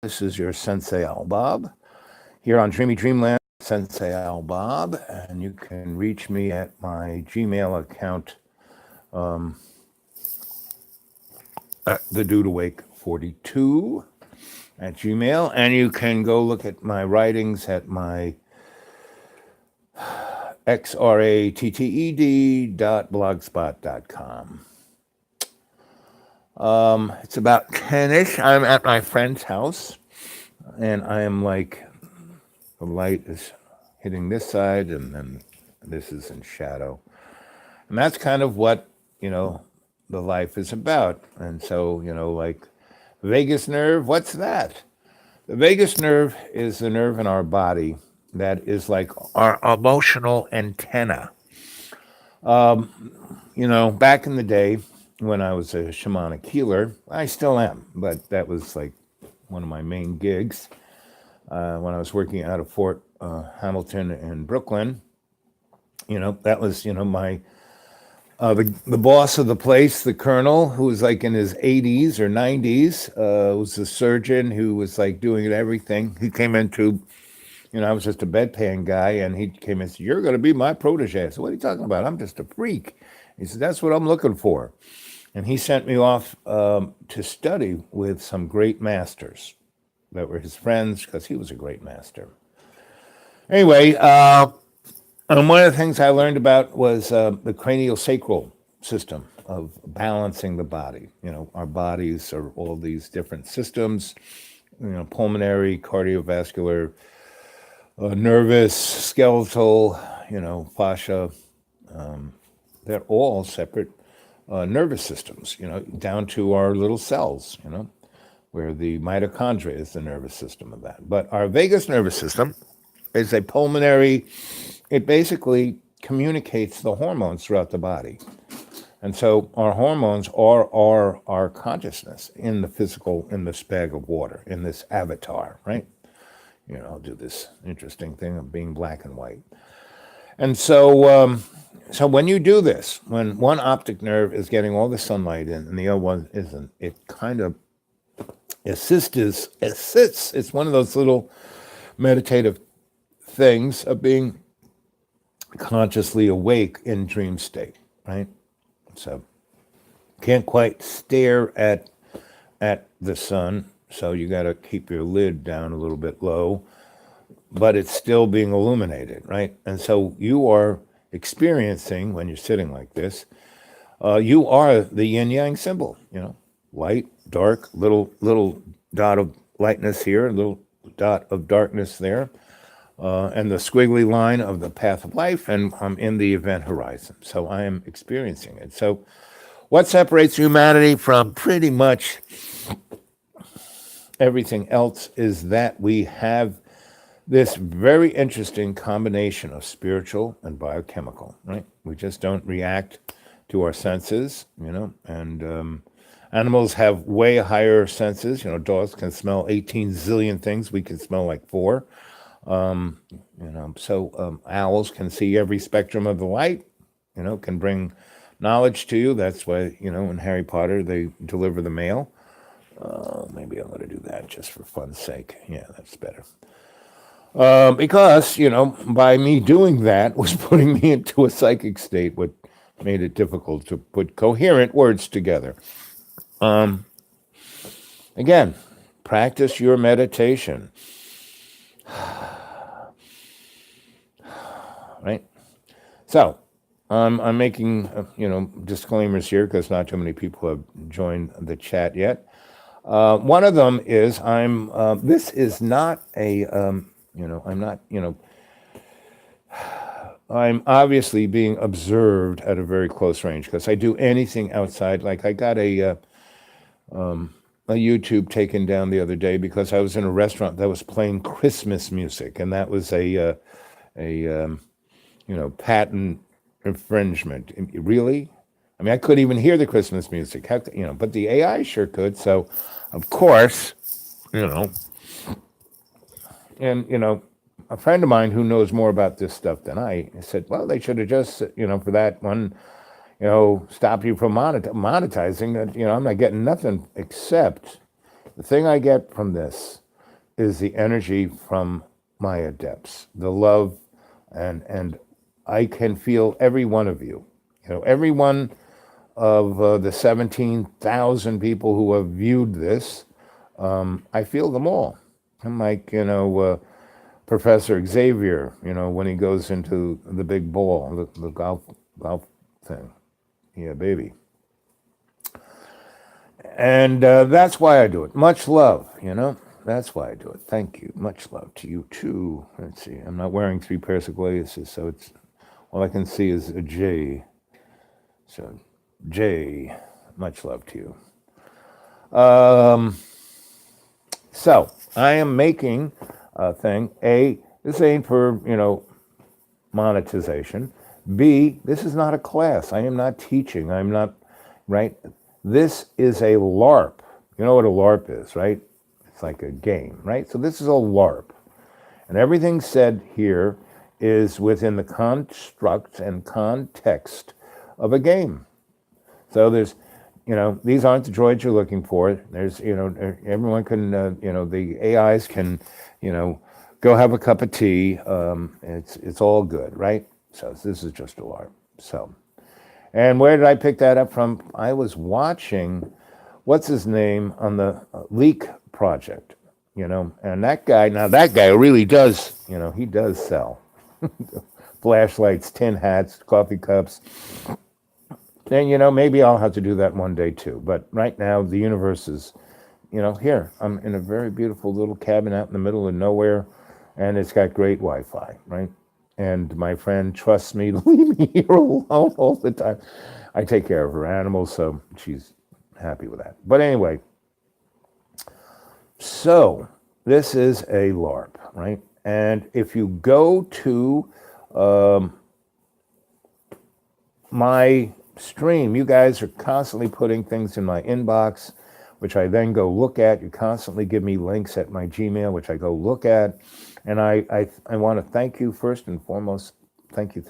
This is your Sensei Al Bob here on Dreamy Dreamland, Sensei Al Bob, and you can reach me at my Gmail account, at the Dude Awake 42 at Gmail, and you can go look at my writings at my xratted.blogspot.com. It's about 10ish. I'm at my friend's house, and I am like, the light is hitting this side, and then this is in shadow. And that's kind of what, the life is about. And so, like vagus nerve, what's that? The vagus nerve is the nerve in our body that is like our emotional antenna. Back in the day when I was a shamanic healer, I still am, but that was like one of my main gigs when I was working out of Fort Hamilton in Brooklyn. That was, my the boss of the place, the colonel, who was like in his 80s or 90s, was the surgeon who was like doing everything. He came into, I was just a bedpan guy, and he came in and said, "You're going to be my protege." I said, "What are you talking about? I'm just a freak." He said, "That's what I'm looking for." And he sent me off to study with some great masters that were his friends because he was a great master. Anyway, and one of the things I learned about was the craniosacral system of balancing the body. Our bodies are all these different systems, pulmonary, cardiovascular, nervous, skeletal, fascia. They're all separate nervous systems, down to our little cells, where the mitochondria is the nervous system of that. But our vagus nervous system is a pulmonary, it basically communicates the hormones throughout the body. And so our hormones are our consciousness in the physical, in this bag of water, in this avatar, right? I'll do this interesting thing of being black and white. And so, so when you do this, when one optic nerve is getting all the sunlight in and the other one isn't, it kind of assists. It's one of those little meditative things of being consciously awake in dream state, right? So can't quite stare at the sun, so you got to keep your lid down a little bit low, but it's still being illuminated, right? And so you are experiencing, when you're sitting like this, you are the yin-yang symbol, light, dark, little dot of lightness here, little dot of darkness there, and the squiggly line of the path of life, and I'm in the event horizon. So I am experiencing it. So what separates humanity from pretty much everything else is that we have this very interesting combination of spiritual and biochemical, right? We just don't react to our senses, and animals have way higher senses. Dogs can smell 18 zillion things. We can smell like 4. So owls can see every spectrum of the light, can bring knowledge to you. That's why, in Harry Potter, they deliver the mail. Maybe I'm going to do that just for fun's sake. Yeah, that's better. Because, by me doing that was putting me into a psychic state, what made it difficult to put coherent words together. Again, practice your meditation. Right? So, I'm making, disclaimers here because not too many people have joined the chat yet. One of them is this is not I'm obviously being observed at a very close range because I do anything outside. Like I got a YouTube taken down the other day because I was in a restaurant that was playing Christmas music, and that was a patent infringement. Really? I mean, I couldn't even hear the Christmas music. But the AI sure could. So, of course, and a friend of mine who knows more about this stuff than I said, well, they should have just, for that one, stop you from monetizing that. I'm not getting nothing except the thing I get from this is the energy from my adepts, the love, and I can feel every one of you. You know, every one of the 17,000 people who have viewed this, I feel them all. I'm like, Professor Xavier, when he goes into the big ball, the golf thing. Yeah, baby. And that's why I do it. Much love, That's why I do it. Thank you. Much love to you, too. Let's see. I'm not wearing 3 pairs of glasses, so it's all I can see is a J. So, J, much love to you. So, I am making a thing. A, this ain't for, monetization. B, this is not a class. I am not teaching. I'm not, right? This is a LARP. You know what a LARP is, right? It's like a game, right? So this is a LARP. And everything said here is within the construct and context of a game. So there's, these aren't the droids you're looking for. There's, everyone can, the AIs can, go have a cup of tea. It's all good, right? So this is just a LARP. So, and where did I pick that up from? I was watching, what's his name, on the Leak Project, and that guy really does, he does sell flashlights, tin hats, coffee cups. And, maybe I'll have to do that one day too. But right now, the universe is, here. I'm in a very beautiful little cabin out in the middle of nowhere, and it's got great Wi-Fi, right? And my friend trusts me to leave me here alone all the time. I take care of her animals, so she's happy with that. But anyway, so this is a LARP, right? And if you go to my stream, you guys are constantly putting things in my inbox, which I then go look at. You constantly give me links at my Gmail, which I go look at. And I want to thank you first and foremost. Thank you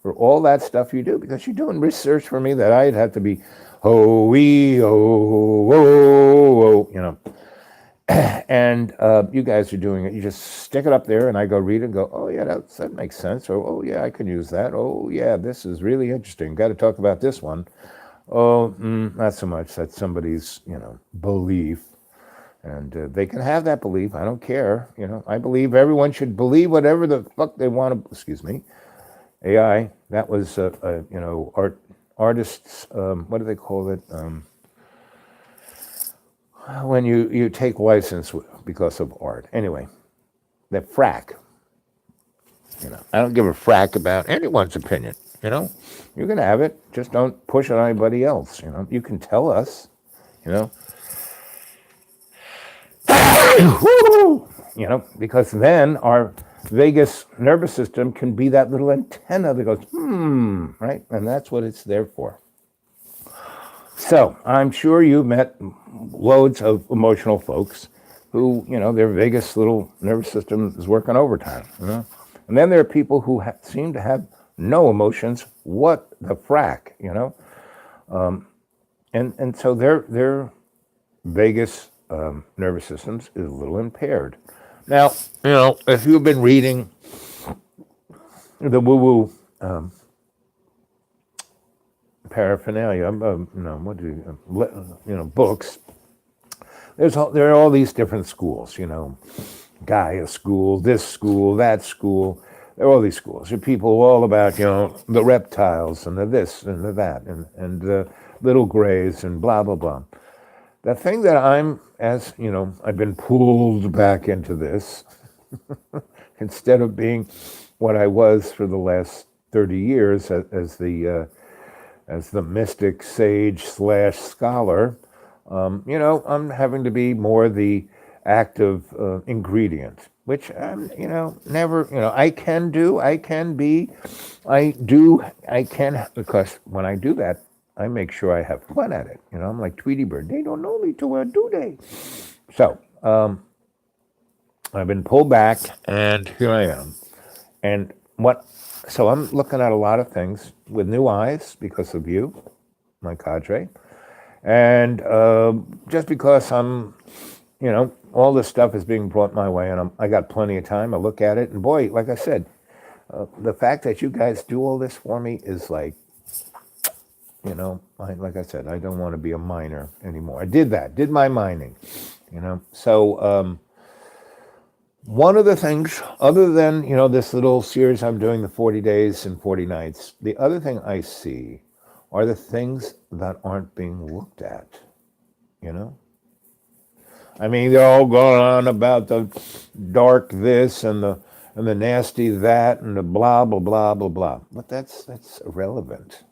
for all that stuff you do, because you're doing research for me that I'd have to be, and you guys are doing it. You just stick it up there, and I go read it and go, oh, yeah, that makes sense. Or, oh, yeah, I can use that. Oh, yeah, this is really interesting. Got to talk about this one. Oh, not so much. That's somebody's, belief. And they can have that belief. I don't care. I believe everyone should believe whatever the fuck they want to, excuse me. AI, that was, artists, what do they call it? When you take license because of art. Anyway, that frack. I don't give a frack about anyone's opinion. You're going to have it. Just don't push on anybody else. You can tell us, because then our vagus nervous system can be that little antenna that goes, right? And that's what it's there for. So I'm sure you've met loads of emotional folks who, their vagus little nervous system is working overtime, And then there are people who seem to have no emotions. What the frack, And so their vagus nervous systems is a little impaired. Now, if you've been reading the woo-woo paraphernalia, books, there are all these different schools, Gaia school, this school, that school. There are all these schools. There are people all about, the reptiles and the this and the that and the little grays and blah, blah, blah. The thing that I've been pulled back into this instead of being what I was for the last 30 years as the mystic sage / scholar. I'm having to be more the active ingredient, which never, I can, because when I do that, I make sure I have fun at it. I'm like Tweety Bird. They don't know me too well, do they? So I've been pulled back, and here I am. And so I'm looking at a lot of things with new eyes because of you, my cadre. And just because I'm, all this stuff is being brought my way, and I got plenty of time. I look at it, and boy, like I said, the fact that you guys do all this for me is like, like I said, I don't want to be a miner anymore. I did my mining, So one of the things, other than, this little series I'm doing, the 40 days and 40 nights, the other thing I see are the things that aren't being looked at, I mean, they're all going on about the dark this and the nasty that and the blah blah blah blah blah. But that's irrelevant.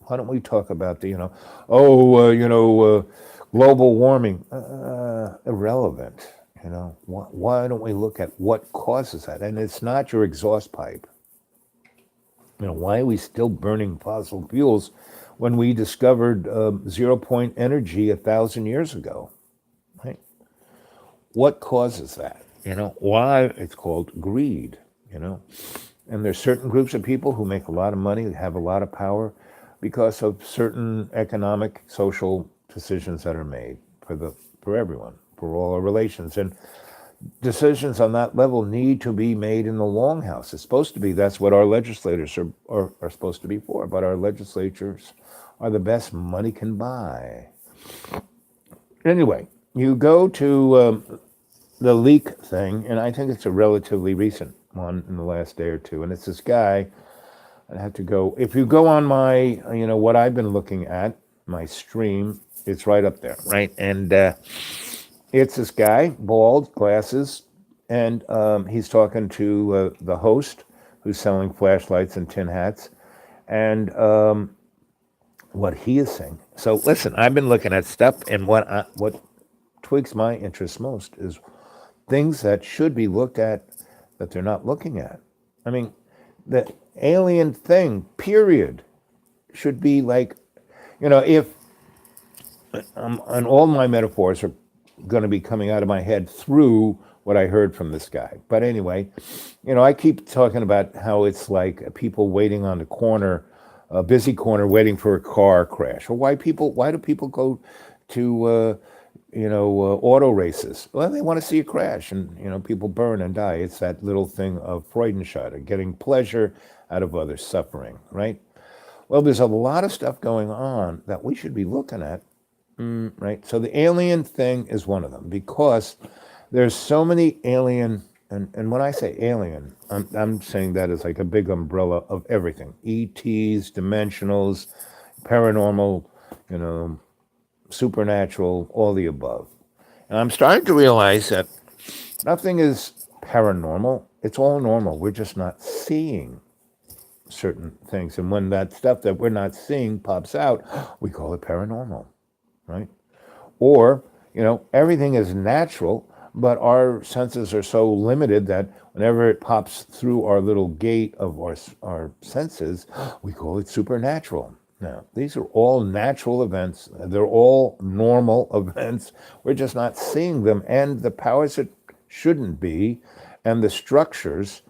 Why don't we talk about the global warming? Irrelevant. Why don't we look at what causes that? And it's not your exhaust pipe. Why are we still burning fossil fuels when we discovered 0 point energy 1,000 years ago? Right? What causes that? Why? It's called greed, And there's certain groups of people who make a lot of money, have a lot of power because of certain economic, social decisions that are made for everyone, for all our relations. And decisions on that level need to be made in the longhouse. It's supposed to be, that's what our legislators are supposed to be for, but our legislatures are the best money can buy. Anyway, you go to the leak thing, and I think it's a relatively recent one in the last day or two, and it's this guy. I have to go, if you go on my, what I've been looking at, my stream, it's right up there, right? And it's this guy, bald, glasses, and he's talking to the host who's selling flashlights and tin hats, and what he is saying. So listen, I've been looking at stuff, and what twigs my interest most is things that should be looked at that they're not looking at. I mean, the alien thing, period, should be like, if, and all my metaphors are going to be coming out of my head through what I heard from this guy. But anyway, I keep talking about how it's like people waiting on the corner, a busy corner, waiting for a car crash. Or why do people go to, auto races? Well, they want to see a crash, and, people burn and die. It's that little thing of Freudenscheider, getting pleasure out of others' suffering, right? Well, there's a lot of stuff going on that we should be looking at, right? So the alien thing is one of them, because there's so many alien, and when I say alien, I'm saying that as like a big umbrella of everything. ETs, dimensionals, paranormal, supernatural, all the above. And I'm starting to realize that nothing is paranormal. It's all normal. We're just not seeing certain things. And when that stuff that we're not seeing pops out, we call it paranormal, right? Or, everything is natural, but our senses are so limited that whenever it pops through our little gate of our senses, we call it supernatural. Now, these are all natural events. They're all normal events. We're just not seeing them. And the powers that shouldn't be, and the structures,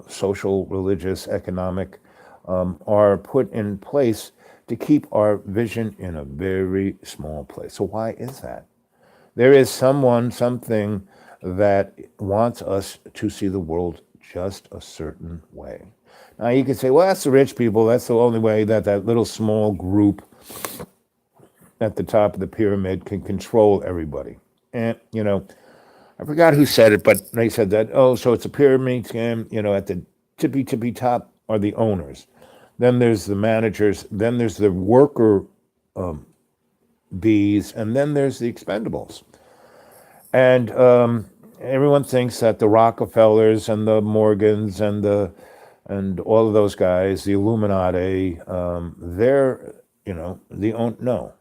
social, religious, economic, are put in place to keep our vision in a very small place. So why is that? There is something that wants us to see the world just a certain way. Now you could say, well, that's the rich people. That's the only way that little small group at the top of the pyramid can control everybody. And, I forgot who said it, but they said that, so it's a pyramid scheme, at the tippy top are the owners. Then there's the managers. Then there's the worker bees. And then there's the expendables. And everyone thinks that the Rockefellers and the Morgans and all of those guys, the Illuminati, they're, no.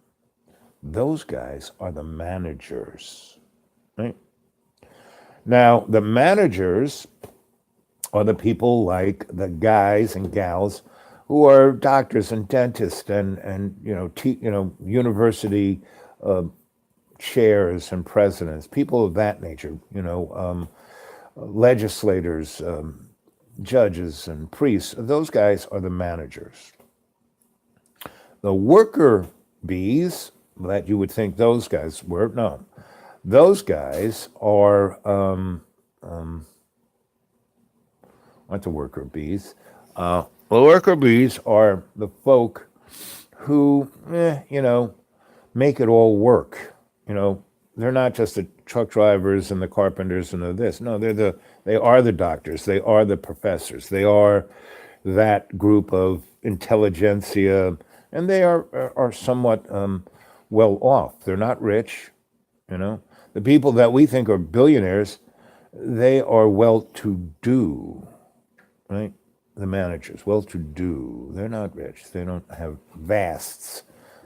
Those guys are the managers, right? Now, the managers are the people like the guys and gals who are doctors and dentists and university chairs and presidents, people of that nature, legislators, judges and priests. Those guys are the managers. The worker bees that you would think those guys were, no. Those guys are, not the worker bees. The worker bees are the folk who, make it all work. They're not just the truck drivers and the carpenters and the this. No, they are the doctors. They are the professors. They are that group of intelligentsia, and they are somewhat well off. They're not rich. The people that we think are billionaires, they are well to do, right? The managers, well to do. They're not rich. They don't have vast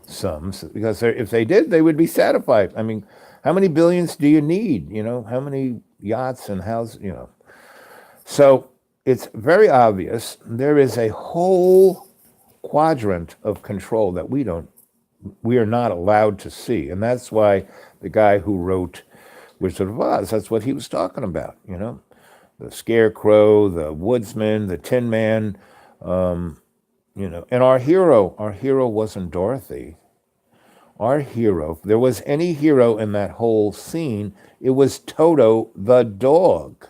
sums, because if they did, they would be satisfied. I mean, how many billions do you need? How many yachts and houses? So it's very obvious there is a whole quadrant of control that we are not allowed to see, and that's why the guy who wrote Wizard of Oz, that's what he was talking about. The Scarecrow, the Woodsman, the Tin Man, and our hero wasn't Dorothy. Our hero, if there was any hero in that whole scene, it was Toto the dog.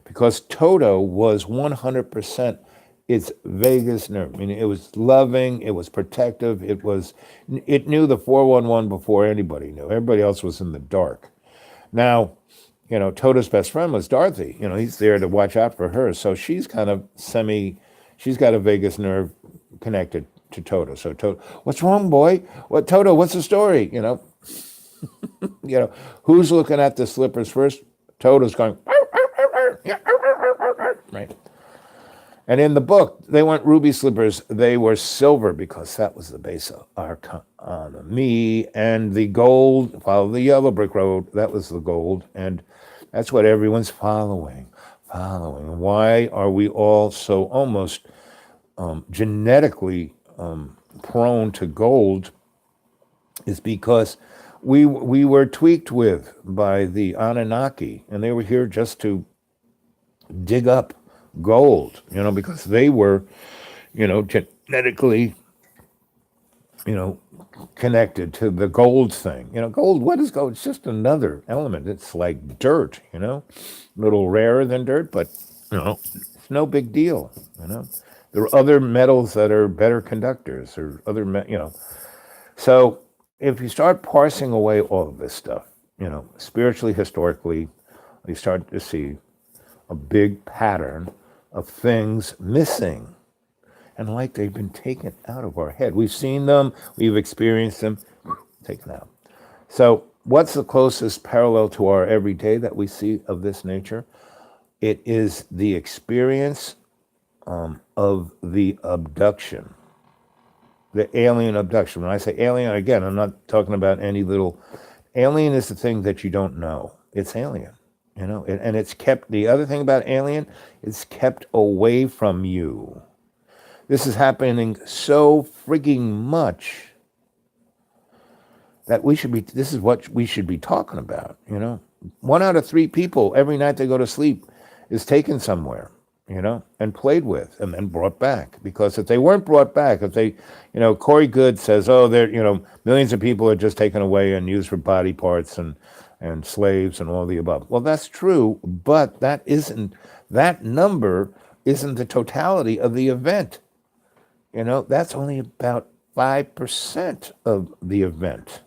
Because Toto was 100% its vagus nerve. I mean, it was loving, it was protective, it knew the 411 before anybody knew. Everybody else was in the dark. Now, Toto's best friend was Dorothy. He's there to watch out for her. So she's kind of she's got a vagus nerve connected to Toto. So Toto, what's wrong, boy? Toto, what's the story? Who's looking at the slippers first? Toto's going, right? And in the book, they weren't ruby slippers, they were silver, because that was the base of our economy. And the gold, follow the yellow brick road, that was the gold. And that's what everyone's following. Why are we all so almost genetically prone to gold? Is because we were tweaked with by the Anunnaki, and they were here just to dig up gold, because they were, genetically, connected to the gold thing. Gold, what is gold? It's just another element. It's like dirt, a little rarer than dirt, but, it's no big deal, There are other metals that are better conductors, or other, So if you start parsing away all of this stuff, spiritually, historically, you start to see a big pattern of things missing, and like they've been taken out of our head. We've seen them, we've experienced them, taken out. So what's the closest parallel to our everyday that we see of this nature? It is the experience of the abduction, the alien abduction. When I say alien, again, I'm not talking about any little... Alien is the thing that you don't know. It's alien. And it's kept, the other thing about alien, it's kept away from you. This is happening so frigging much that this is what we should be talking about, 1 out of 3 people, every night they go to sleep, is taken somewhere, and played with, and then brought back. Because if they weren't brought back, if they, Corey Good says, oh, millions of people are just taken away and used for body parts and slaves and all the above. Well, that's true, but that number isn't the totality of the event. That's only about 5% of the event.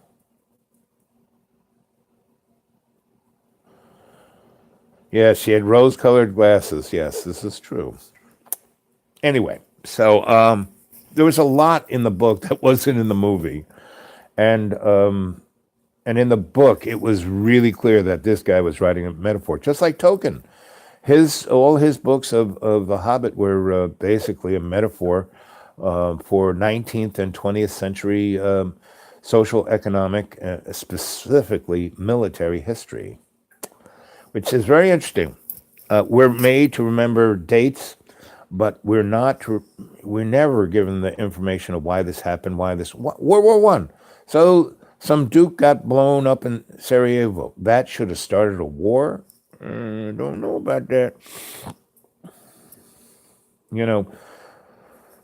Yes, she had rose-colored glasses. Yes, this is true. Anyway, so there was a lot in the book that wasn't in the movie. And in the book, it was really clear that this guy was writing a metaphor, just like Tolkien. All his books of The Hobbit were basically a metaphor for 19th and 20th century social, economic, specifically military history, which is very interesting. We're made to remember dates, but we're never given the information of why this happened, World War I. So some Duke got blown up in Sarajevo. That should have started a war? Don't know about that.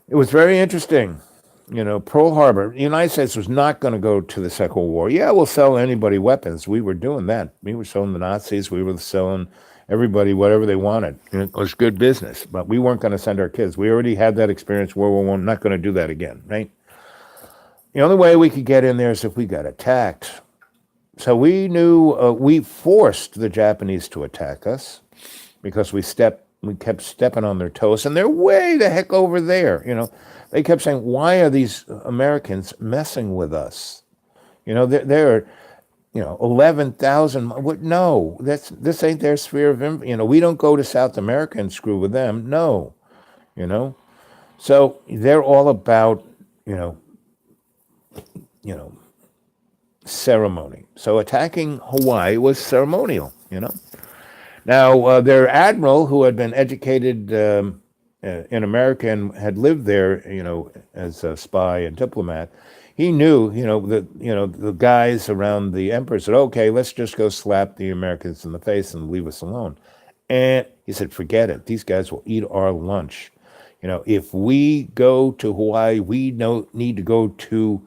It was very interesting. Pearl Harbor, the United States was not going to go to the Second World War. Yeah, we'll sell anybody weapons. We were doing that. We were selling the Nazis. We were selling everybody whatever they wanted. It was good business, but we weren't going to send our kids. We already had that experience. World War One. Not going to do that again, right? The only way we could get in there is if we got attacked. So we knew we forced the Japanese to attack us because we kept stepping on their toes, and they're way the heck over there. They kept saying, "Why are these Americans messing with us?" They're 11,000. No, this ain't their sphere of influence. We don't go to South America and screw with them. No, you know. So they're all about you know ceremony. So attacking Hawaii was ceremonial. Now, their admiral, who had been educated in America and had lived there, as a spy and diplomat, he knew, that, the guys around the emperor said, okay, let's just go slap the Americans in the face and leave us alone. And he said, forget it. These guys will eat our lunch. If we go to Hawaii, we need to go to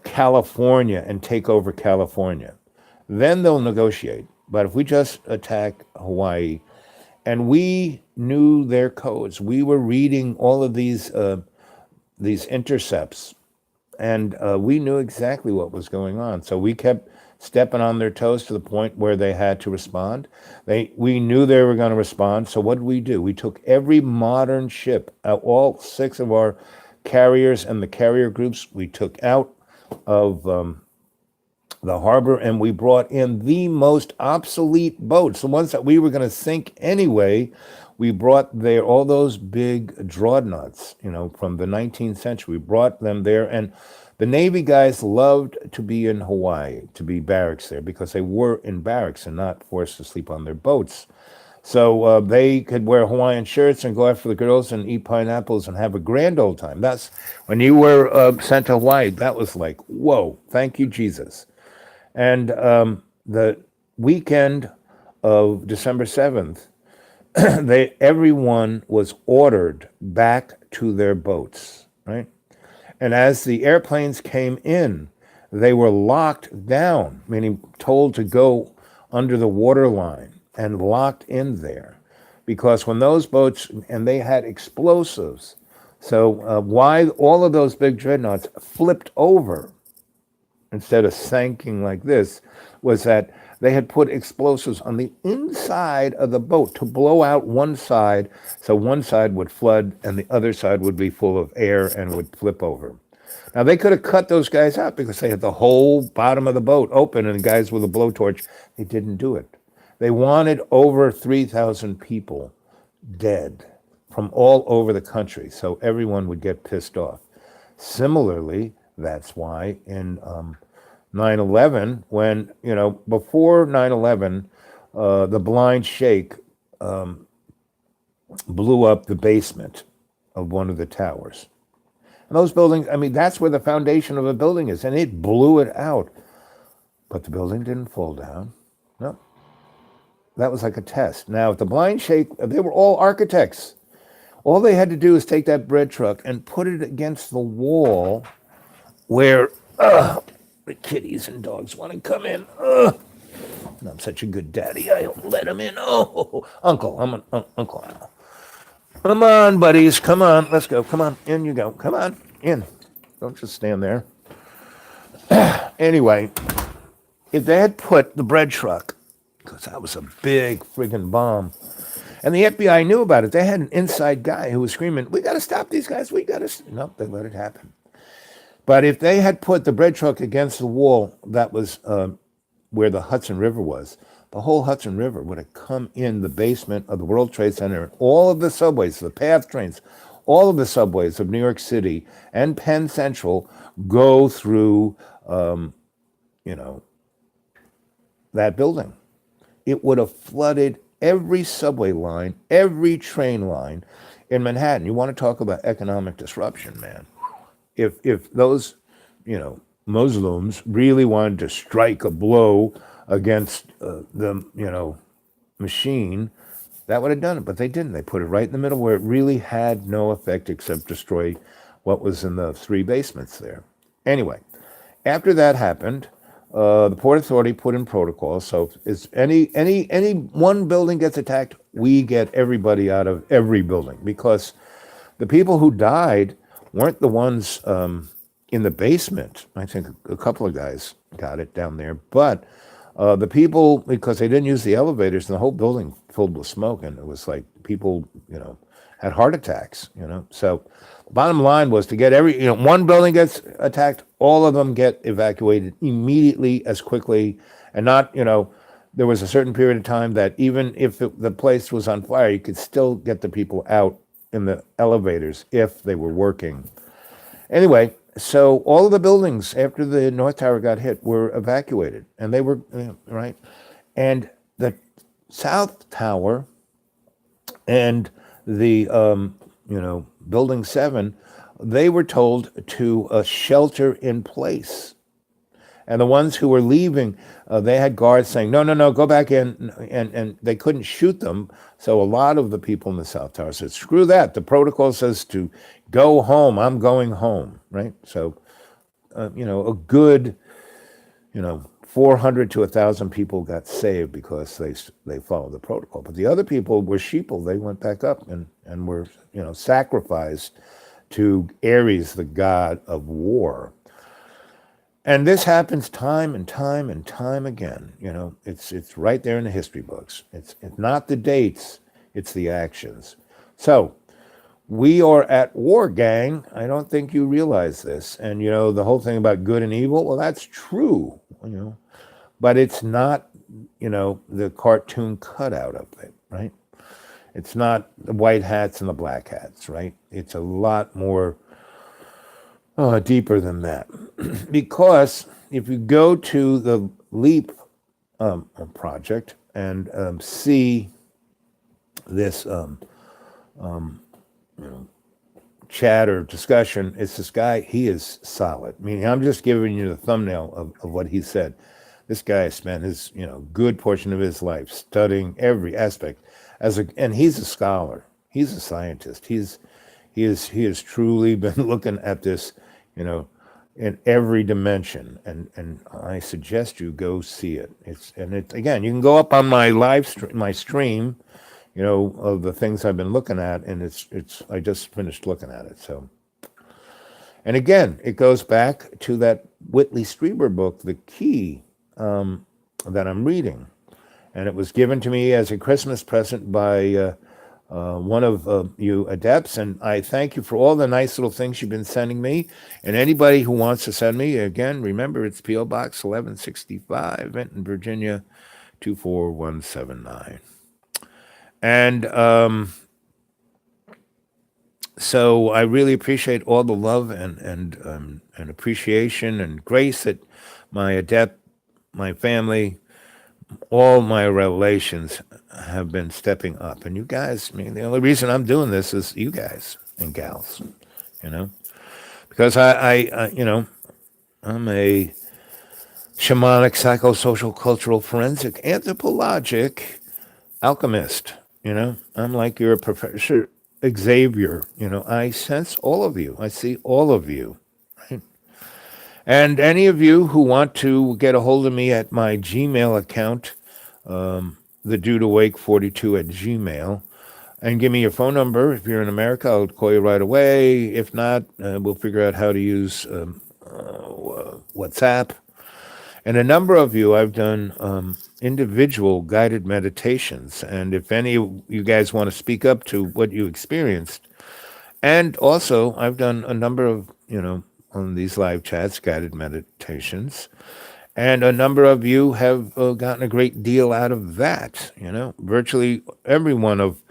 California and take over California. Then they'll negotiate. But if we just attack Hawaii, and we knew their codes, we were reading all of these intercepts, and we knew exactly what was going on. So we kept stepping on their toes to the point where they had to respond. We knew they were going to respond. So what did we do? We took every modern ship, all 6 of our carriers and the carrier groups, we took out of the harbor, and we brought in the most obsolete boats, the ones that we were going to sink anyway. We brought there all those big dreadnoughts, from the 19th century. We brought them there, and the Navy guys loved to be in Hawaii, to be barracks there, because they were in barracks and not forced to sleep on their boats. So they could wear Hawaiian shirts and go after the girls and eat pineapples and have a grand old time. That's when you were sent to Hawaii. That was like, whoa, thank you, Jesus. And the weekend of December 7th, everyone was ordered back to their boats, right? And as the airplanes came in, they were locked down, meaning told to go under the waterline and locked in there. Because when those boats, and they had explosives, so why all of those big dreadnoughts flipped over instead of sinking like this, was that they had put explosives on the inside of the boat to blow out one side, so one side would flood and the other side would be full of air and would flip over. Now, they could have cut those guys out because they had the whole bottom of the boat open and the guys with a blowtorch. They didn't do it. They wanted over 3,000 people dead from all over the country, so everyone would get pissed off. Similarly, that's why in 9/11, when, before 9/11, the blind sheikh blew up the basement of one of the towers. And those buildings, that's where the foundation of a building is, and it blew it out. But the building didn't fall down. No. That was like a test. Now, if the blind sheikh, they were all architects. All they had to do is take that bread truck and put it against the wall where the kitties and dogs want to come in. I'm such a good daddy. I don't let them in. Oh, Uncle. I'm an Uncle Al. Come on, buddies. Come on. Let's go. Come on. In you go. Come on. In. Don't just stand there. Anyway, if they had put the bread truck, because that was a big friggin' bomb, and the FBI knew about it, they had an inside guy who was screaming, we got to stop these guys. We got to. Nope, they let it happen. But if they had put the bread truck against the wall, that was where the Hudson River was, the whole Hudson River would have come in the basement of the World Trade Center. All of the subways, the PATH trains, all of the subways of New York City and Penn Central go through, that building. It would have flooded every subway line, every train line in Manhattan. You want to talk about economic disruption, man. If those, Muslims really wanted to strike a blow against the, machine, that would have done it. But they didn't. They put it right in the middle where it really had no effect except destroy what was in the three basements there. Anyway, after that happened, the Port Authority put in protocols. So if it's any one building gets attacked, we get everybody out of every building, because the people who died weren't the ones in the basement. I think a couple of guys got it down there, but the people, because they didn't use the elevators, and the whole building filled with smoke, and it was like people, had heart attacks. So bottom line was to get one building gets attacked, all of them get evacuated immediately, as quickly, and not, there was a certain period of time that even if the place was on fire, you could still get the people out in the elevators if they were working. Anyway, so all of the buildings after the North Tower got hit were evacuated, and they were, right? And the South Tower and the, Building 7, they were told to shelter in place. And the ones who were leaving, they had guards saying, no, no, no, go back in. And they couldn't shoot them. So a lot of the people in the South Tower said, screw that. The protocol says to go home. I'm going home, right? So, a good, 400 to 1,000 people got saved because they followed the protocol. But the other people were sheeple. They went back up and were, sacrificed to Ares, the god of war. And this happens time and time and time again. It's right there in the history books. It's not the dates, it's the actions. So we are at war, gang. I don't think you realize this. And, the whole thing about good and evil, well, that's true, but it's not, the cartoon cutout of it, right? It's not the white hats and the black hats, right? It's a lot more deeper than that. Because if you go to the LEAP project and see this chat or discussion, it's this guy, he is solid. Meaning, I'm just giving you the thumbnail of what he said. This guy spent his, good portion of his life studying every aspect and he's a scholar. He's a scientist. He has truly been looking at this, in every dimension. And I suggest you go see it. Again, you can go up on my my stream, of the things I've been looking at, and I just finished looking at it. So, and again, it goes back to that Whitley Strieber book, The Key, that I'm reading. And it was given to me as a Christmas present by one of you adepts, and I thank you for all the nice little things you've been sending me. And anybody who wants to send me, again, remember, it's P.O. Box 1165, Benton, Virginia, 24179. And so I really appreciate all the love and appreciation and grace that my adept, my family, all my relations have been stepping up. And you guys, the only reason I'm doing this is you guys and gals, because I'm a shamanic, psychosocial, cultural, forensic, anthropologic alchemist. I'm like your Professor Xavier. I sense all of you. I see all of you. Right? And any of you who want to get a hold of me at my Gmail account, thedudeawake42 at Gmail, and give me your phone number. If you're in America, I'll call you right away. If not, we'll figure out how to use WhatsApp. And a number of you, I've done individual guided meditations. And if any of you guys want to speak up to what you experienced, and also I've done a number of, on these live chats, guided meditations. And a number of you have gotten a great deal out of that. Virtually every one of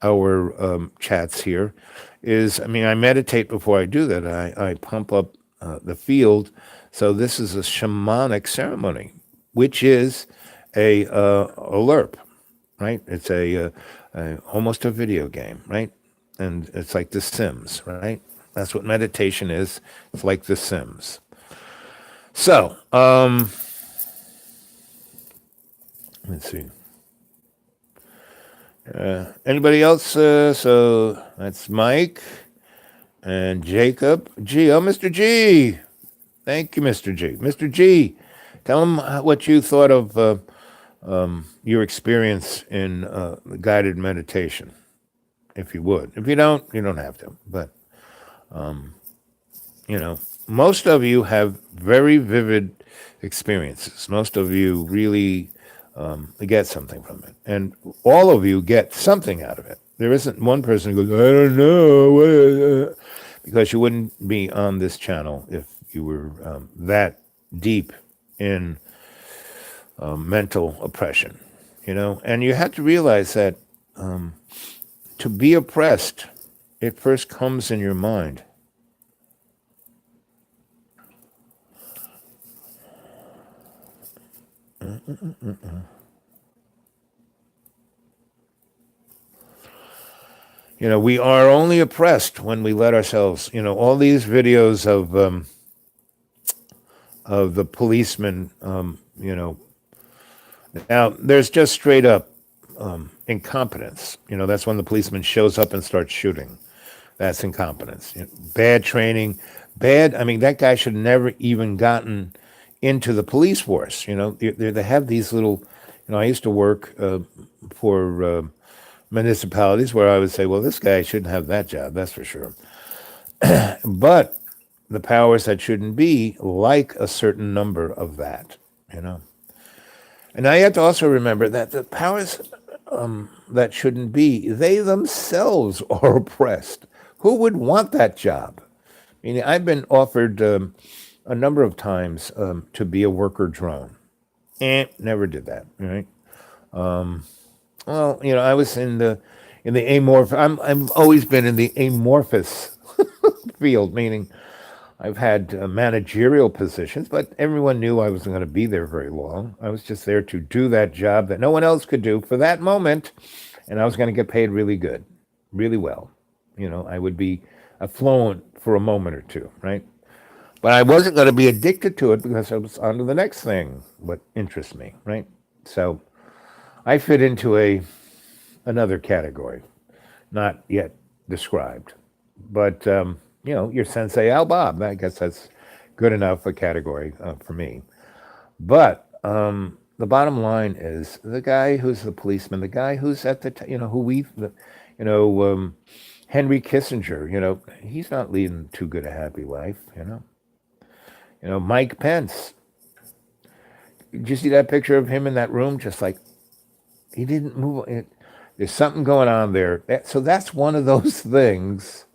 our chats here is, I meditate before I do that. I pump up the field. So this is a shamanic ceremony, which is a LERP, right? It's almost a video game, right? And it's like The Sims, right? That's what meditation is. It's like The Sims. So, let's see. Anybody else? So that's Mike. And Jacob G. Oh, Mr. G. Thank you, Mr. G. Mr. G, tell him what you thought of your experience in guided meditation, if you would. If you don't have to. But, most of you have very vivid experiences. Most of you really get something from it. And all of you get something out of it. There isn't one person who goes, I don't know, because you wouldn't be on this channel if you were that deep in mental oppression, And you have to realize that to be oppressed, it first comes in your mind. We are only oppressed when we let ourselves, all these videos of the policemen, now there's just straight up incompetence. That's when the policeman shows up and starts shooting. That's incompetence. Bad training, that guy should have never even gotten into the police force. They have these little, I used to work for municipalities where I would say, well, this guy shouldn't have that job, that's for sure. But the powers that shouldn't be like a certain number of that, And now you have to also remember that the powers that shouldn't be, they themselves are oppressed. Who would want that job? I've been offered a number of times to be a worker drone. Never did that, right? Well, I was in the amorphous. I've always been in the amorphous field, meaning I've had managerial positions, but everyone knew I wasn't going to be there very long. I was just there to do that job that no one else could do for that moment, and I was going to get paid really good, really well. I would be affluent for a moment or two, right? But I wasn't going to be addicted to it because I was on to the next thing, what interests me, right? So I fit into another category, not yet described. But, your Sensei Al Bob, I guess that's good enough a category for me. But the bottom line is the guy who's the policeman, the guy who's at the, Henry Kissinger, he's not leading too good a happy life, Mike Pence. Did you see that picture of him in that room? Just like, he didn't move. There's something going on there. So that's one of those things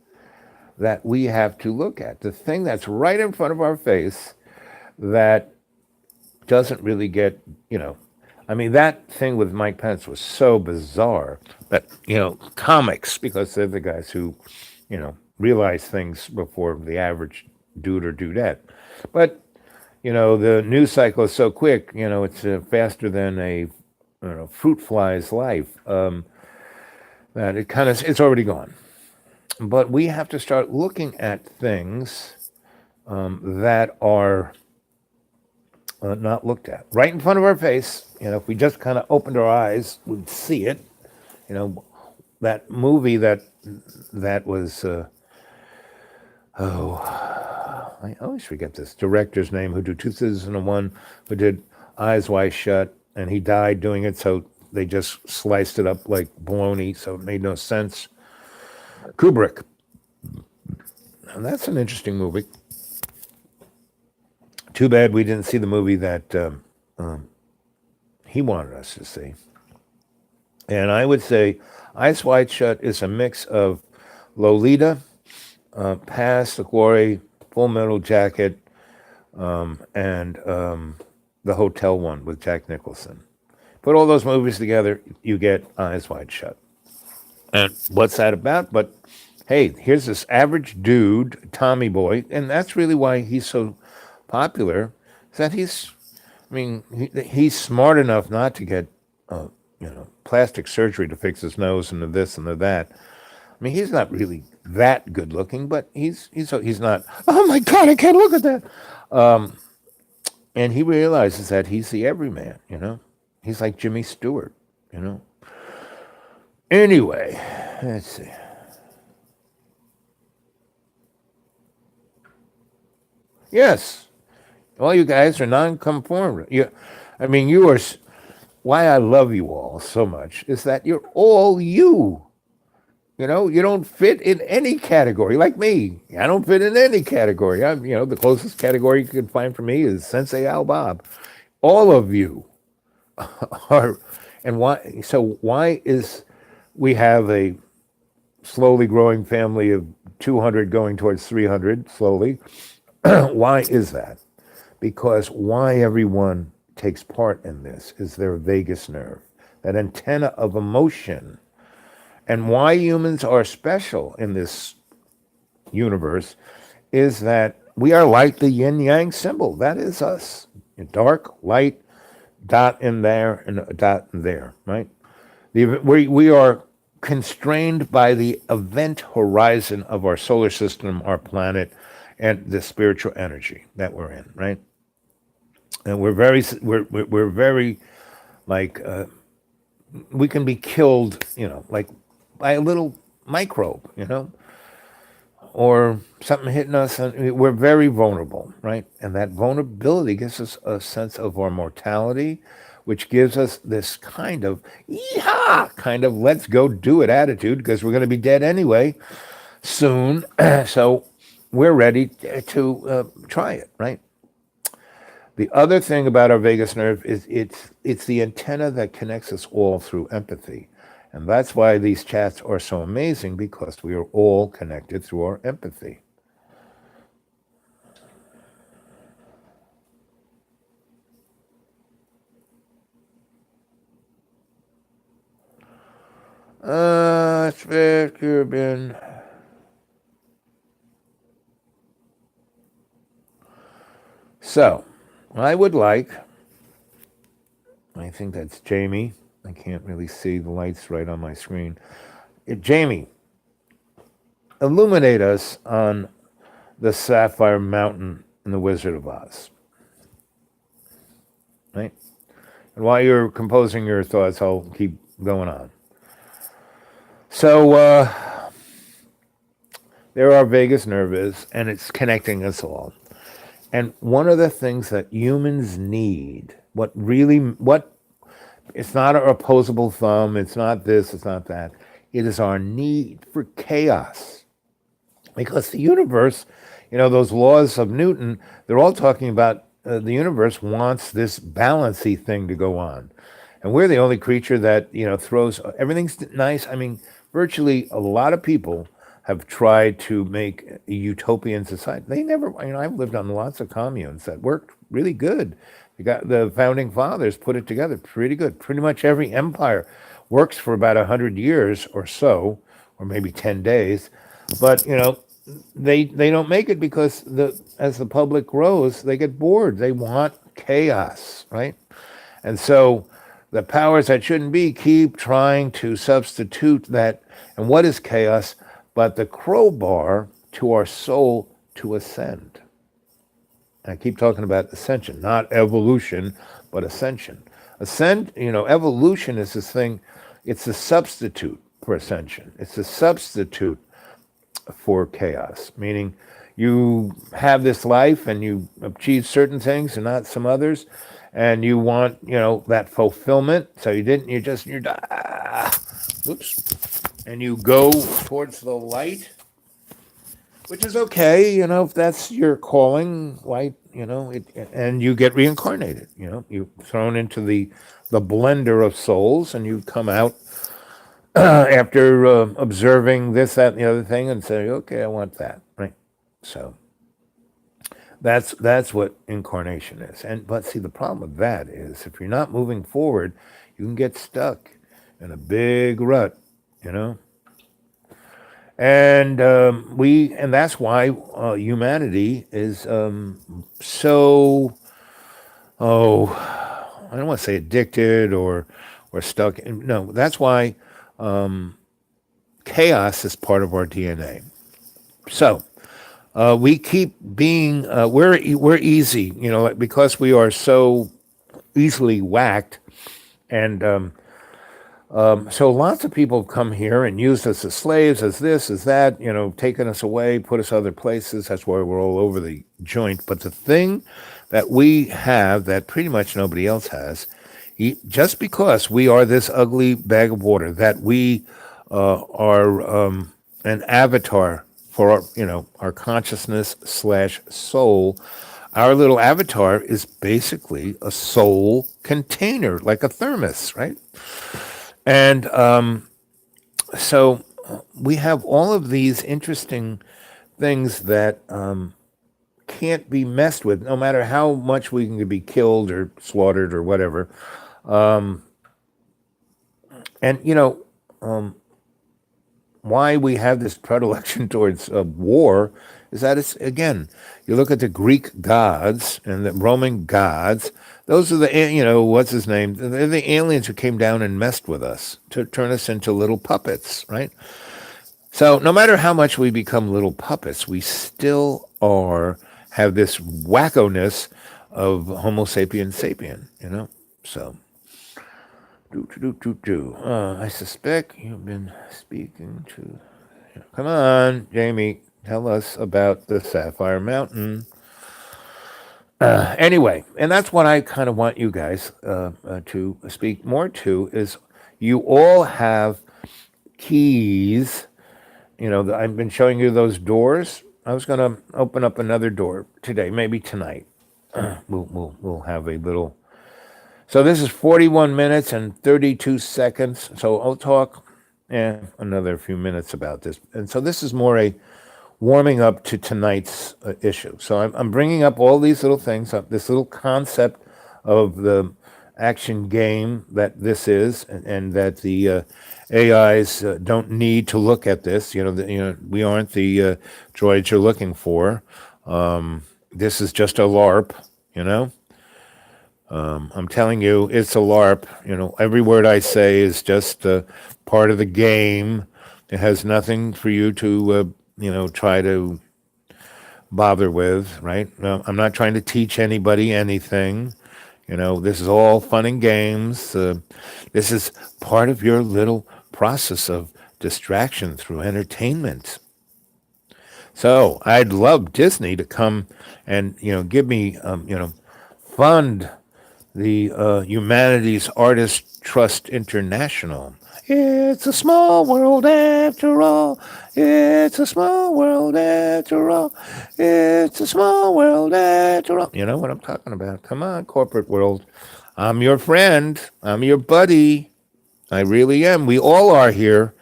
that we have to look at. The thing that's right in front of our face that doesn't really get, that thing with Mike Pence was so bizarre that, comics, because they're the guys who, realize things before the average dude or dudette. But, the news cycle is so quick, it's faster than a fruit fly's life, that it's already gone. But we have to start looking at things that are not looked at right in front of our face. If we just kind of opened our eyes, we'd see it. That movie that was, I always forget this director's name, who did 2001, who did Eyes Wide Shut, and he died doing it, so they just sliced it up like bologna, so it made no sense. Kubrick. And that's an interesting movie. Too bad we didn't see the movie that he wanted us to see. And I would say Eyes Wide Shut is a mix of Lolita, Past the Glory, Full Metal Jacket, and the hotel one with Jack Nicholson. Put all those movies together, you get Eyes Wide Shut. And what's that about? But hey, here's this average dude, Tommy Boy, and that's really why he's so popular. Is that he's smart enough not to get, plastic surgery to fix his nose and the this and the that. He's not really that good looking, but he's not. Oh my God, I can't look at that. And he realizes that he's the everyman. He's like Jimmy Stewart. Anyway, let's see. Yes, all you guys are non-conform. I mean, you are. Why I love you all so much is that you're all you. You know, you don't fit in any category like me. I don't fit in any category. The closest category you can find for me is Sensei Al Bob. All of you are, and why? So why is we have a slowly growing family of 200 going towards 300 slowly? Why is that? Because why everyone takes part in this is their vagus nerve, that antenna of emotion. And why humans are special in this universe is that we are like the yin yang symbol. That is us. Dark, light, dot in there, and a dot in there, right? We are constrained by the event horizon of our solar system, our planet, and the spiritual energy that we're in, right? And we're very like we can be killed, like by a little microbe, or something hitting us, and we're very vulnerable, right? And that vulnerability gives us a sense of our mortality, which gives us this kind of yeehaw, kind of let's go do it attitude, because we're going to be dead anyway soon. So we're ready to try it, right? The other thing about our vagus nerve is it's the antenna that connects us all through empathy. And that's why these chats are so amazing, because we are all connected through our empathy. Cuban. So, I think that's Jamie. I can't really see the lights right on my screen. Jamie, illuminate us on the Sapphire Mountain in The Wizard of Oz. Right? And while you're composing your thoughts, I'll keep going on. So, there our vagus nerve is, and it's connecting us all. And one of the things that humans need, it's not our opposable thumb, it's not this, it's not that. It is our need for chaos. Because the universe, those laws of Newton, they're all talking about the universe wants this balancy thing to go on. And we're the only creature that, throws, everything's nice. I mean, virtually a lot of people have tried to make a utopian society. They never, I've lived on lots of communes that worked really good. The founding fathers put it together pretty good. Pretty much every empire works for about 100 years or so, or maybe 10 days. But, they don't make it because as the public grows, they get bored. They want chaos, right? And so the powers that shouldn't be keep trying to substitute that. And what is chaos but the crowbar to our soul to ascend? I keep talking about ascension, not evolution, but ascension. Evolution is this thing, it's a substitute for ascension. It's a substitute for chaos, meaning you have this life and you achieve certain things and not some others, and you want, that fulfillment. So and you go towards the light, which is okay, if that's your calling, light, and you get reincarnated, you're thrown into the blender of souls, and you come out after observing this, that, and the other thing, and say, okay, I want that, right? So that's what incarnation is. But see, the problem with that is if you're not moving forward, you can get stuck in a big rut, And and that's why humanity is so, I don't want to say addicted or stuck. No, that's why chaos is part of our DNA. So we keep being we're easy, because we are so easily whacked, and So lots of people have come here and used us as slaves, as this, as that, taken us away, put us other places. That's why we're all over the joint. But the thing that we have that pretty much nobody else has, just because we are this ugly bag of water, that we are an avatar for our consciousness slash soul. Our little avatar is basically a soul container, like a thermos, right? And so we have all of these interesting things that can't be messed with, no matter how much we can be killed or slaughtered or whatever. And why we have this predilection towards war is that it's, again, you look at the Greek gods and the Roman gods. Those are what's his name? They're the aliens who came down and messed with us to turn us into little puppets, right? So no matter how much we become little puppets, we still have this wackoness of Homo sapien sapien. So, I suspect you've been speaking to... Come on, Jamie, tell us about the Sapphire Mountain. Anyway, and that's what I kind of want you guys to speak more to, is you all have keys. I've been showing you those doors. I was going to open up another door today, maybe tonight. We'll have a little... So this is 41 minutes and 32 seconds. So I'll talk another few minutes about this. And so this is more a warming up to tonight's issue. So I'm bringing up all these little things, this little concept of the action game that this is, and that the AIs don't need to look at this. We aren't the droids you're looking for. This is just a LARP, I'm telling you, it's a LARP. Every word I say is just part of the game. It has nothing for you to, try to bother with, right? I'm not trying to teach anybody anything. This is all fun and games. This is part of your little process of distraction through entertainment. So I'd love Disney to come and, give me, fund the Humanities Artist Trust International. It's a small world after all. It's a small world after all. It's a small world after all. You know what I'm talking about. Come on, corporate world. I'm your friend. I'm your buddy. I really am. We all are here.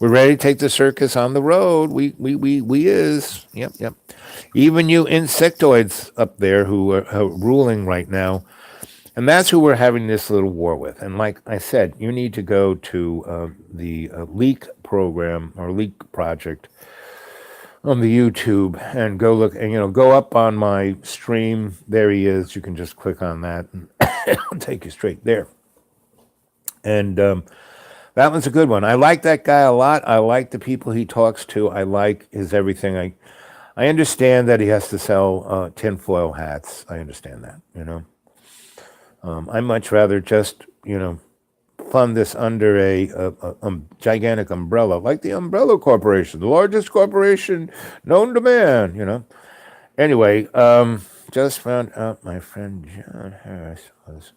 We're ready to take the circus on the road. We is. Yep. Even you insectoids up there who are ruling right now. And that's who we're having this little war with. And like I said, you need to go to the Leak program or Leak project on the YouTube and go look, and go up on my stream. There he is. You can just click on that and it'll take you straight there. And that one's a good one. I like that guy a lot. I like the people he talks to. I like his everything. I understand that he has to sell tinfoil hats. I understand that, I'd much rather just, fund this under a gigantic umbrella, like the Umbrella Corporation, the largest corporation known to man, Anyway, just found out my friend John Harris was...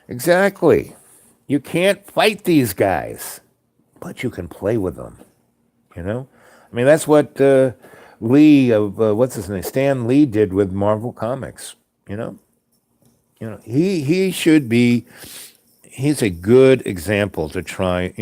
Exactly. You can't fight these guys, but you can play with them, I mean, that's what Lee of, what's his name, Stan Lee did with Marvel Comics, he should be, he's a good example to try,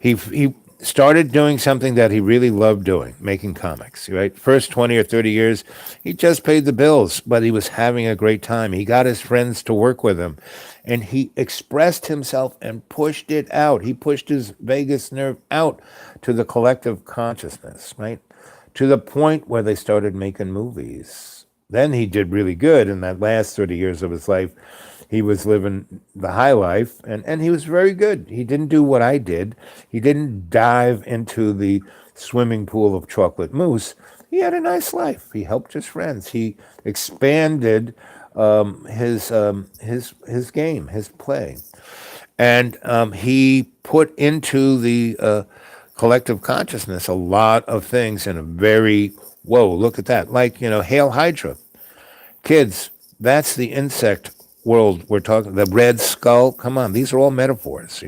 he started doing something that he really loved doing, making comics, right? First 20 or 30 years, he just paid the bills, but he was having a great time. He got his friends to work with him, and he expressed himself and pushed it out. He pushed his vagus nerve out to the collective consciousness, right? To the point where they started making movies. Then he did really good in that last 30 years of his life. He was living the high life, and he was very good. He didn't do what I did. He didn't dive into the swimming pool of chocolate mousse. He had a nice life. He helped his friends. He expanded his game, his play, and he put into the collective consciousness a lot of things in a very whoa. Look at that! Like Hail Hydra, kids. That's the insect world we're talking. The red skull. Come on, these are all metaphors.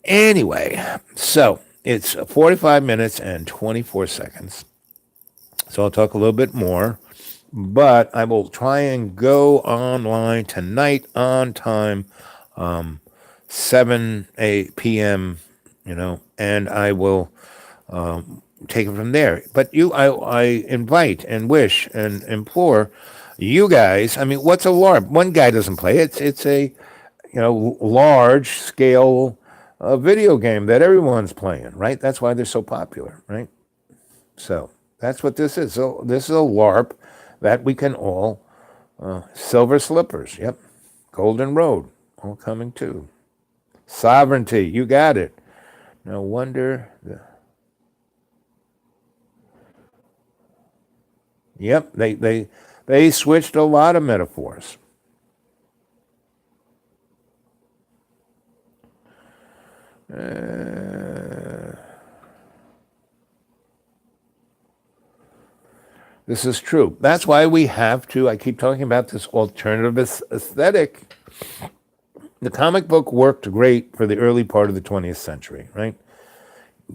Anyway, so it's 45 minutes and 24 seconds. So I'll talk a little bit more, but I will try and go online tonight on time, 7 p.m., and I will take it from there. But I invite and wish and implore you guys. I mean, what's a LARP? One guy doesn't play it. It's a large scale video game that everyone's playing, right? That's why they're so popular, right? So that's what this is. So this is a LARP that we can all Silver Slippers, yep. Golden Road, all coming too. Sovereignty, you got it. No wonder. Yep, they switched a lot of metaphors. This is true. That's why we have to, I keep talking about this alternative aesthetic. The comic book worked great for the early part of the 20th century, right?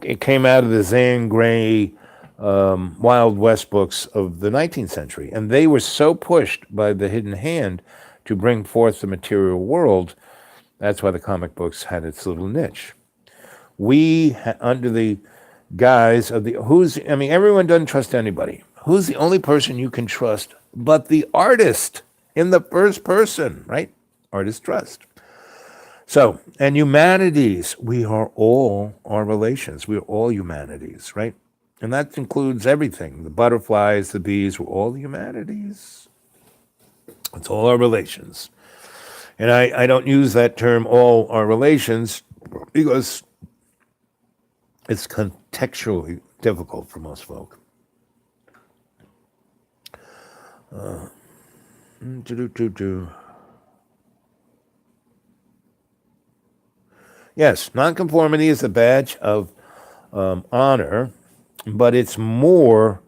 It came out of the Zane Grey Wild West books of the 19th century, and they were so pushed by the hidden hand to bring forth the material world. That's why the comic books had its little niche. We, under the guise of everyone doesn't trust anybody. Who's the only person you can trust but the artist in the first person, right? Artist trust. So, and humanities, we are all our relations. We are all humanities, right? And that includes everything. The butterflies, the bees, we're all humanities. It's all our relations. And I don't use that term, all our relations, because it's contextually difficult for most folk. Yes, nonconformity is a badge of honor, but it's more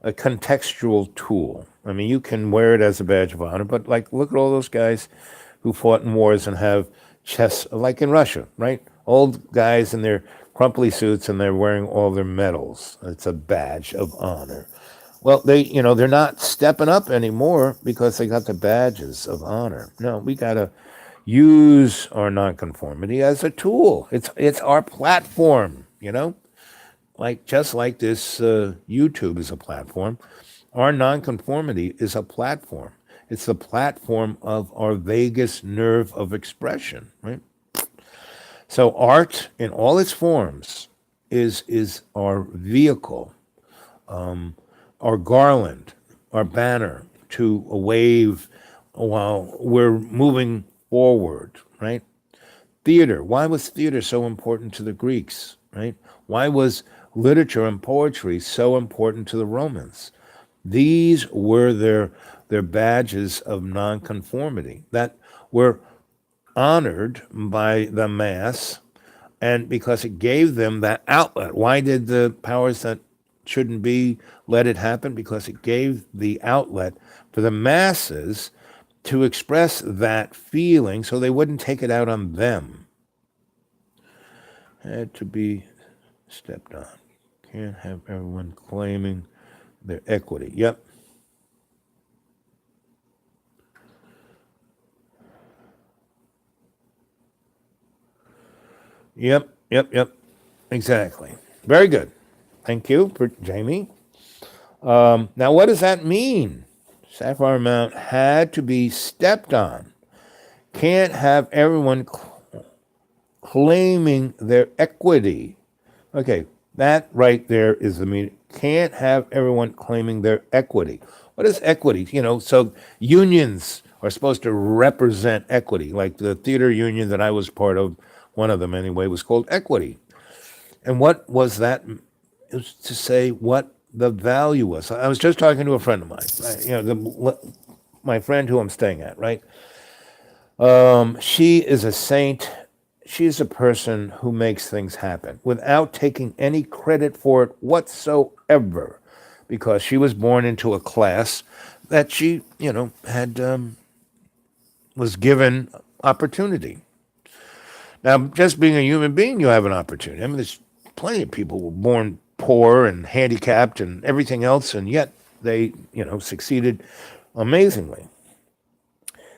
a contextual tool. I mean, you can wear it as a badge of honor, but look at all those guys who fought in wars and have chests, like in Russia, right? Old guys in their crumply suits and they're wearing all their medals. It's a badge of honor. Well, they're not stepping up anymore because they got the badges of honor. No, we got to use our nonconformity as a tool. It's our platform, just like this YouTube is a platform. Our nonconformity is a platform. It's the platform of our vagus nerve of expression, right? So art in all its forms is our vehicle, our garland, our banner to wave while we're moving forward, right? Theater. Why was theater so important to the Greeks, right? Why was literature and poetry so important to the Romans? These were their badges of nonconformity that were honored by the mass, and because it gave them that outlet. Why did the powers that shouldn't be let it happen? Because it gave the outlet for the masses to express that feeling so they wouldn't take it out on them. Had to be stepped on. Can't have everyone claiming their equity. Yep. Yep. Exactly. Very good. Thank you, for Jamie. Now, what does that mean? Sapphire Mount had to be stepped on. Can't have everyone claiming their equity. Okay, that right there is the meaning. Can't have everyone claiming their equity. What is equity? So unions are supposed to represent equity. Like the theater union that I was part of, one of them anyway, was called Equity. And what was that? It was to say what the value was. I was just talking to a friend of mine, my friend who I'm staying at, right? She is a saint. She is a person who makes things happen without taking any credit for it whatsoever, because she was born into a class that she, had was given opportunity. Now, just being a human being, you have an opportunity. I mean, there's plenty of people who were born poor and handicapped and everything else, and yet they, succeeded amazingly.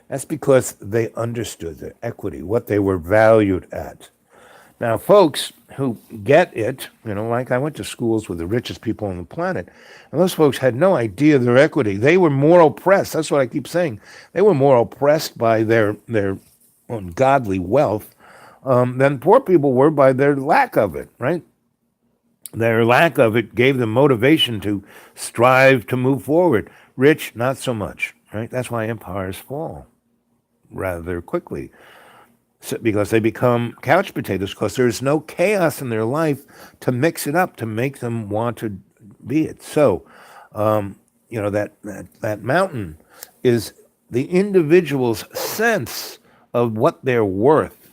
That's because they understood the equity, what they were valued at. Now, folks who get it, like I went to schools with the richest people on the planet, and those folks had no idea their equity. They were more oppressed. That's what I keep saying. They were more oppressed by their ungodly wealth than poor people were by their lack of it, right? Their lack of it gave them motivation to strive to move forward. Rich, not so much, right? That's why empires fall rather quickly, because they become couch potatoes, because there's no chaos in their life to mix it up, to make them want to be it. So, that mountain is the individual's sense of what they're worth.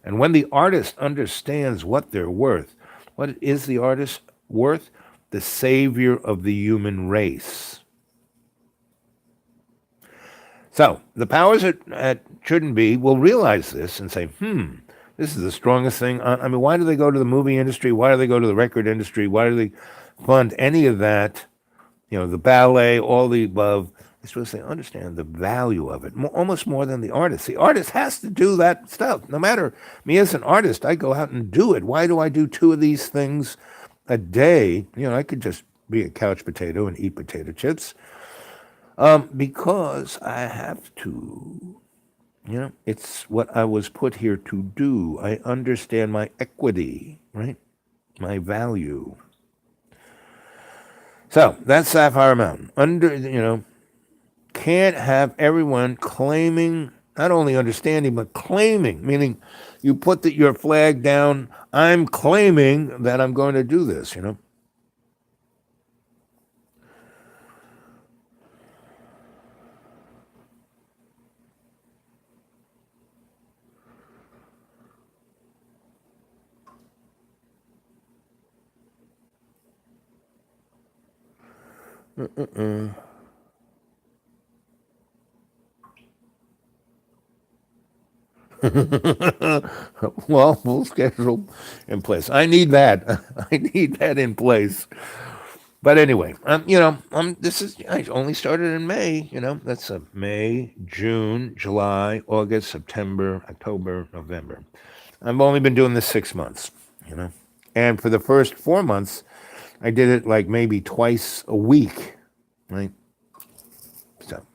And when the artist understands what they're worth, what is the artist worth? The savior of the human race. So the powers that shouldn't be will realize this and say, this is the strongest thing. I mean, why do they go to the movie industry? Why do they go to the record industry? Why do they fund any of that? The ballet, all the above. It's because they understand the value of it, almost more than the artist. The artist has to do that stuff. No matter me as an artist, I go out and do it. Why do I do 2 of these things a day? I could just be a couch potato and eat potato chips. Because I have to. It's what I was put here to do. I understand my equity, right? My value. So that's Sapphire Mountain. Can't have everyone claiming, not only understanding, but claiming, meaning you put your flag down, I'm claiming that I'm going to do this, Well, full schedule in place. I need that. I need that in place. But anyway, I only started in May. That's May, June, July, August, September, October, November. I've only been doing this 6 months. And for the first 4 months, I did it like maybe twice a week, right? So.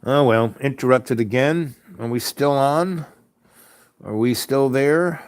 Oh, well, interrupted again. Are we still on? Are we still there?